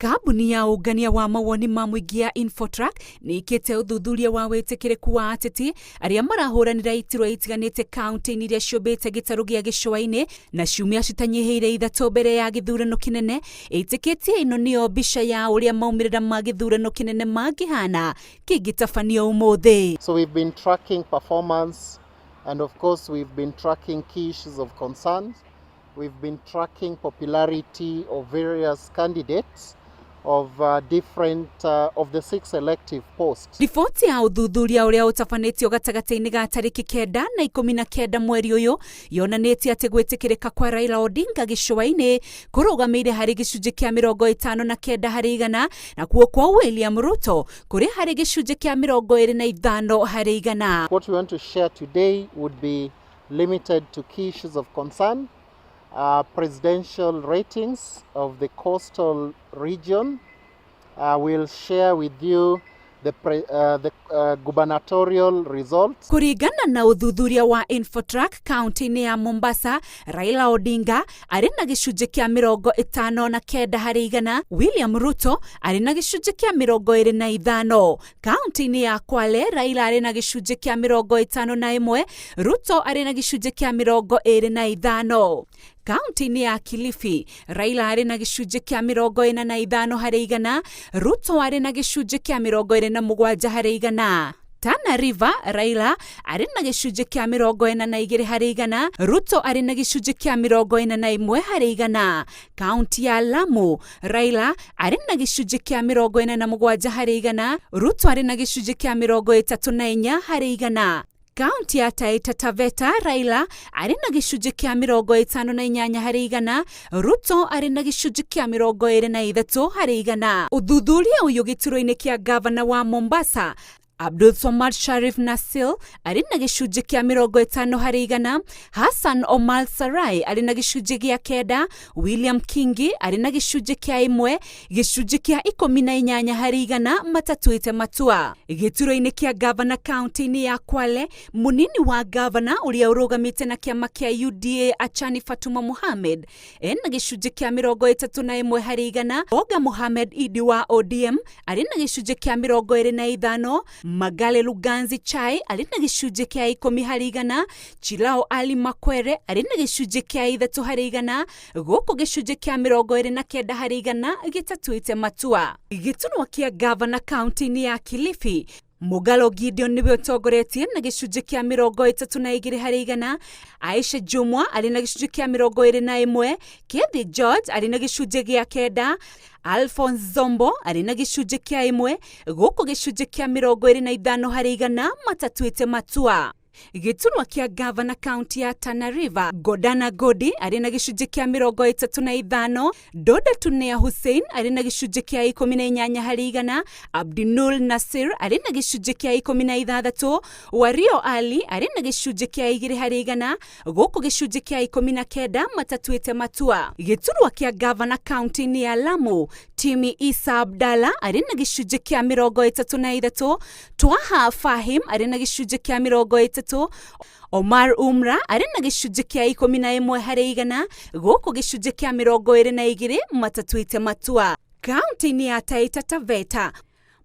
Kambuni ya ungania wa mawoni ma muingi ya Infotrak ni ikite uthuthuria wa witikireku wa ateti aria marahuranira iturwa itiganite kaunti-ini iria ciumbite gitaru gia gicua-ini na ciumia citanyihiire ithatu mbere ya githurano kinene. Itikitie ino niyo mbica ya uria maumirira ma githurano kinene mangihana kingitabanio umuthi. So we've been tracking performance, and of course we've been tracking key issues of concern. We've been tracking popularity of various candidates of different of the 6 elective posts. Riboti ya uthuthuria uria utafanitio gatagati-ini ga tariki 9 na 19 mweri uyu yonanitie ati gwitikirika kwa Raila Odinga gicua-ini kurugamire hari gicunji kia 59 hari igana na kuo kwa William Ruto kuri hari gicunji kia 25 hari igana. What we want to share today would be limited to key issues of concern. Presidential ratings of the coastal region. We'll share with you the gubernatorial results. Kuringana na uthuthuria wa Infotrak kaunti-ini ya Mombasa, Raila Odinga ari na gicunji kia 59 hari igana, William Ruto ari na gicunji kia 25. Kaunti-ini ya Kwale, Raila ari na gicunji kia 51, Ruto ari na gicunji kia 25. Kaunti-ini ya Kilifi, Raila ari na gicunji kia 45 hari igana, Ruto ari na gicunji kia 27 hari igana. Tana River, Raila ari na gicunji kia 42 hari igana, Ruto ari na gicunji kia 41 hari igana. Kaunti ya Lamu, Raila ari na gicunji kia 47 hari igana, Ruto ari na gicunji kia 34 hari igana. Kaunti ya Taita Taveta, Raila ari na gicunji kia 58 hari igana, Ruto ari na gicunji kia 23 hari igana. Uthuthuria uyu gituro-ini kia gavana wa Mombasa, Abdulswamad Sharif Nasil ari na gicunji kia 50 hari igana, Hassan Omar Sarai ari na gicunji gia 9, William Kingi ari na gicunji kia 1, gicunji kia 18 hari igana matatuite matua. Gituro-ini kia gavana kaunti-ini ya Kwale, munini wa gavana uria urugamite na kiama kia UDA Achani Fatuma Mohamed ena gicunji kia 31 hari igana, Oga Mohamed Idi wa ODM ari na gicunji kia 25, Magale Luganzi Chai ari na gicunji kia 10 hari igana, Chilao Ali Makwere ari na gicunji kia 3 hari igana, guku gicunji kia 29 hari igana gitatuite matua. Gitunwa kia gavana kaunti-ini ya Kilifi, Mugalo Gideon niwe utongoretie na gicunji kia 32 hari igana, Aisha Jumwa ari na gicunji kia 21, Kethi George ari na gicunji gia 9, Alphonse Zombo ari na gicunji kia 1, guku gicunji kia 25 hari igana matatuite matua. Gitunwa kia gavana kaunti ya Tana River, Godana Godi ari na gicunji kia 35, Doda Tunea Hussein ari na gicunji kia 18 hari igana, Abdinul Nasir ari na gicunji kia 16, Wario Ali ari na gicunji kia 2 hari igana, guku gicunji kia 19 matatuite matua. Gitunwa kia gavana kaunti-ini ya Lamu, Timi Isa Abdalla ari na gicunji kia 33, Twaha Fahim ari na gicunji kia 33, Omar Umra ari na gicunji kia 11 hari igana, guku gicunji kia 22 matatuite matua. Kaunti-ini ya Taita Taveta,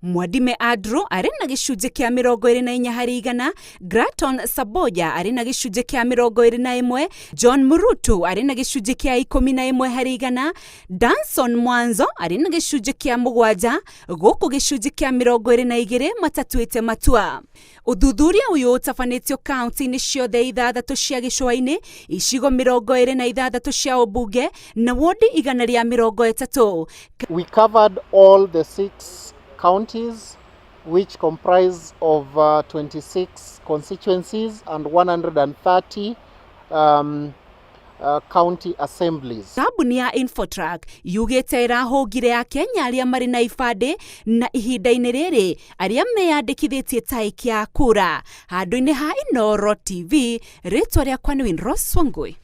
Mwadime Adro ari na gicunji kia 24 hari igana, Graton Saboja ari na gicunji kia 21, John Murutu ari na gicunji kia 11 hari igana, Danson Mwanzo ari na gicunji kia 7, guku gicunji kia 22 matatuite matua. Uthuthuria uyu utafanitio kaunti-ini ciothe 6 cia gicua-ini, icigo 26 cia ubunge na wodi 130. We covered all the 6 counties, which comprise of 26 constituencies and 130 county assemblies. Kambuni ya Infotrak yugite irahugire ya Kenya aria mari na ibande na ihinda-ini riri aria meyandikithitie taikia Kura. Handu-ini ha Inoro TV, ritwa riakwa ni Winrose Wangui.